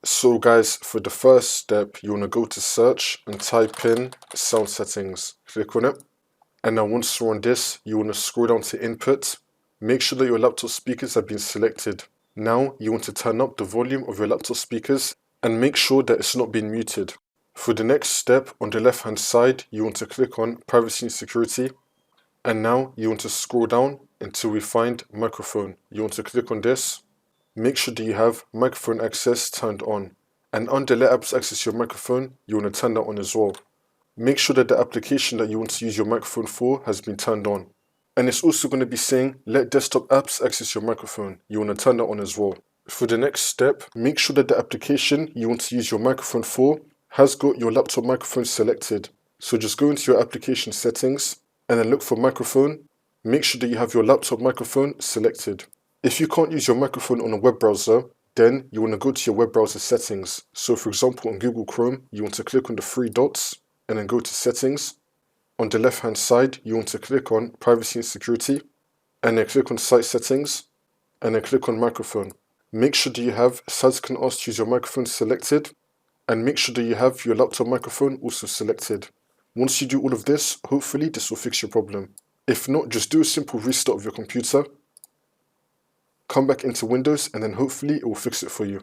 So guys, for the first step, you want to go to search and type in sound settings. Click on it. And now once you're on this, you want to scroll down to input. Make sure that your laptop speakers have been selected. Now you want to turn up the volume of your laptop speakers and make sure that it's not been muted. For the next step, on the left hand side, you want to click on privacy and security. And now you want to scroll down until we find microphone. You want to click on this. Make sure that you have microphone access turned on. And under let apps access your microphone, you want to turn that on as well. Make sure that the application that you want to use your microphone for has been turned on. And it's also going to be saying let desktop apps access your microphone. You want to turn that on as well. For the next step, make sure that the application you want to use your microphone for has got your laptop microphone selected. So just go into your application settings and then look for microphone. Make sure that you have your laptop microphone selected. If you can't use your microphone on a web browser, then you want to go to your web browser settings. So for example, on Google Chrome, you want to click on the three dots and then go to settings. On the left hand side, you want to click on privacy and security and then click on site settings and then click on microphone. Make sure that you have sites can ask to use your microphone selected and make sure that you have your laptop microphone also selected. Once you do all of this, hopefully this will fix your problem. If not, just do a simple restart of your computer. Come back into Windows and then hopefully it will fix it for you.